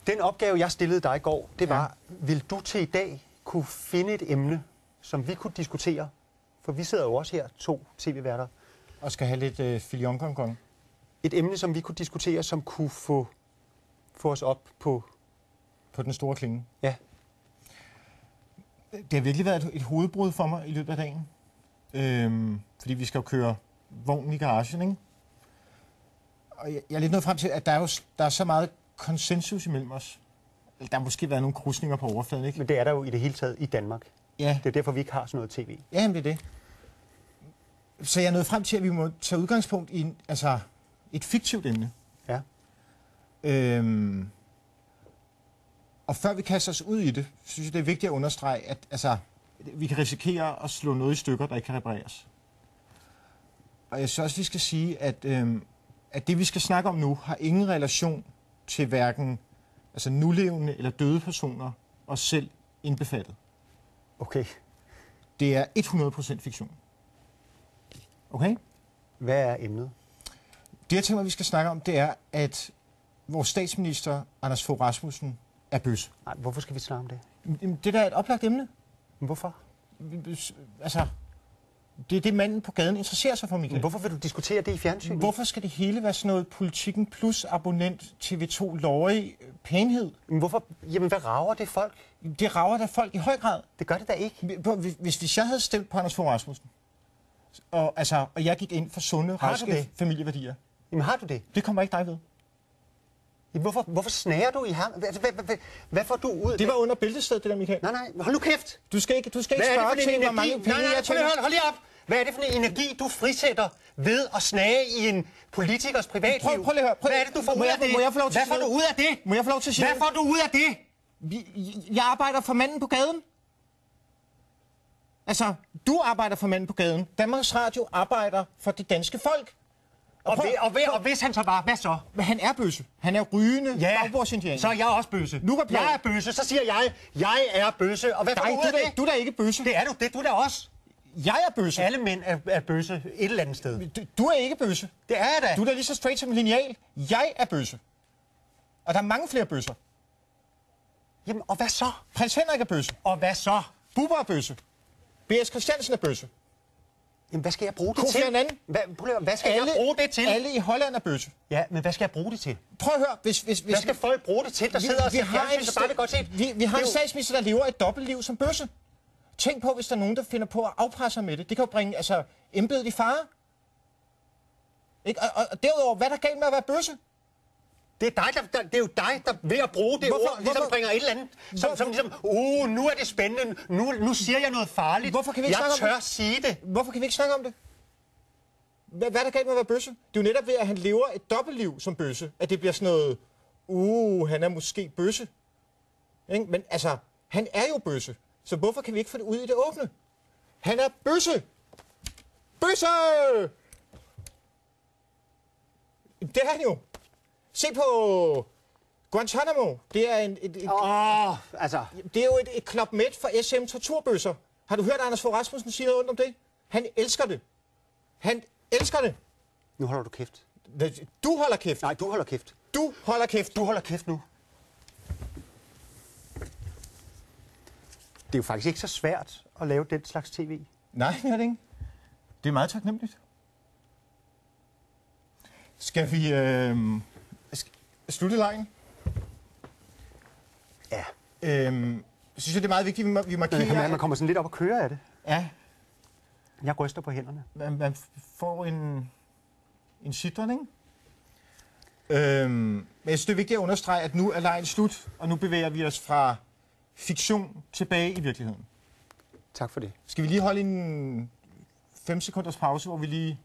Den opgave, jeg stillede dig i går, det var, vil du til i dag kunne finde et emne, som vi kunne diskutere? For vi sidder jo også her, 2 tv-værter. Og skal have lidt filion-gong-gong. Et emne, som vi kunne diskutere, som kunne få os op på... På den store klinge. Ja. Det har virkelig været et hovedbrud for mig i løbet af dagen. Fordi vi skal jo køre vognen i garagen, ikke? Og jeg er lidt nået frem til, at der er så meget konsensus imellem os. Der har måske været nogle krydsninger på overfladen, ikke? Men det er der jo i det hele taget i Danmark. Ja. Det er derfor, vi ikke har sådan noget tv. Ja, det er det. Så jeg er nået frem til, at vi må tage udgangspunkt i et fiktivt emne. Ja. Og før vi kaster os ud i det, synes jeg, det er vigtigt at understrege, at vi kan risikere at slå noget i stykker, der ikke kan repareres. Og jeg synes også, vi skal sige, at det, vi skal snakke om nu, har ingen relation til hverken nulevende eller døde personer, os selv indbefattet. Okay. Det er 100% fiktion. Okay? Hvad er emnet? Det, jeg tænker, vi skal snakke om, det er, at vores statsminister, Anders Fogh Rasmussen, er bøsse. Nej, hvorfor skal vi snakke om det? Det der er et oplagt emne. Men hvorfor? Det er det, manden på gaden interesserer sig for, Michael. Men hvorfor vil du diskutere det i fjernsynet? Hvorfor skal det hele være sådan noget Politikken plus abonnent TV2 lovrig pænhed? Men hvorfor? Jamen, hvad rager det folk? Det rager da folk i høj grad. Det gør det da ikke. Hvis jeg havde stemt på Anders Fogh Rasmussen, og jeg gik ind for sunde, raske familieværdier. Jamen, har du det? Det kommer ikke dig ved. Jamen, hvorfor snager du i ham? Hvad får du ud? Det var under bæltestedet, det der, Michael. Nej, hold nu kæft! Du skal ikke spørge til, hvor mange penge jeg tjener. Hold lige op! Hvad er det for en energi, du frisætter ved at snage i en politikers privatliv? Prøv lige at høre. Hvad er det, du får ud af det? Hvad får du ud af det? Må jeg få lov til at sige Hvad får du ud af det? Jeg arbejder for manden på gaden. Du arbejder for manden på gaden. Danmarks Radio arbejder for det danske folk. Og hvis han så var, hvad så? Men han er bøsse. Han er rygende bagbordsindianer. Så er jeg også bøsse. Jeg er bøsse, så siger jeg er bøsse. Og hvad får du ud af det? Du er da ikke bøsse. Det er du, du er da også. Jeg er bøsse. Alle mænd er bøsse et eller andet sted. Du er ikke bøsse. Det er jeg da. Du er da lige så straight som en lineal. Jeg er bøsse. Og der er mange flere bøsser. Jamen, og hvad så? Prins Henrik er bøsse. Og hvad så? Bubber er bøsse. B.S. Christiansen er bøsse. Jamen, hvad skal jeg bruge det Kofi til? Annan. Hvad skal jeg bruge det til? Alle i Holland er bøsse. Ja, men hvad skal jeg bruge det til? Prøv at høre, hvis hvad skal folk bruge det til, der sidder og ser fjernsyn, så bare vil godt se? Vi har en statsminister, der lever et dobbeltliv som bøsse. Tænk på, hvis der er nogen, der finder på at afpresse med det. Det kan jo bringe embedet i fare. Ikke? Og derudover, hvad er der galt med at være bøsse? Det er jo dig, der ved at bruge det ord, ligesom bringer et eller andet, som ligesom, nu er det spændende, nu siger jeg noget farligt. Hvorfor kan vi ikke jeg tør sige det. Hvorfor kan vi ikke snakke om det? Hvad er der galt med at være bøsse? Det er jo netop ved, at han lever et dobbeltliv som bøsse, at det bliver sådan noget, han er måske bøsse. Ikke? Men han er jo bøsse, så hvorfor kan vi ikke få det ud i det åbne? Han er bøsse! Bøsse! Det er han jo. Se på Guantanamo. Det er det er jo et Club Med for SM torturbøsser. Har du hørt Anders Fogh Rasmussen sige noget om det? Han elsker det. Han elsker det. Nu holder du kæft. Du holder kæft. Nej, du holder kæft. Du holder kæft. Du holder kæft nu. Det er jo faktisk ikke så svært at lave den slags tv. Nej, det er det ikke. Det er meget taknemmeligt. Skal vi slutte lejen? Ja. Synes jeg, det er meget vigtigt, at vi markerer... Man kommer sådan lidt op og kører af det. Ja. Jeg ryster på hænderne. Man får en sidren, ikke? Men jeg synes, det er vigtigt at understrege, at nu er lejen slut, og nu bevæger vi os fra fiktion tilbage i virkeligheden. Tak for det. Skal vi lige holde en 5 sekunders pause, hvor vi lige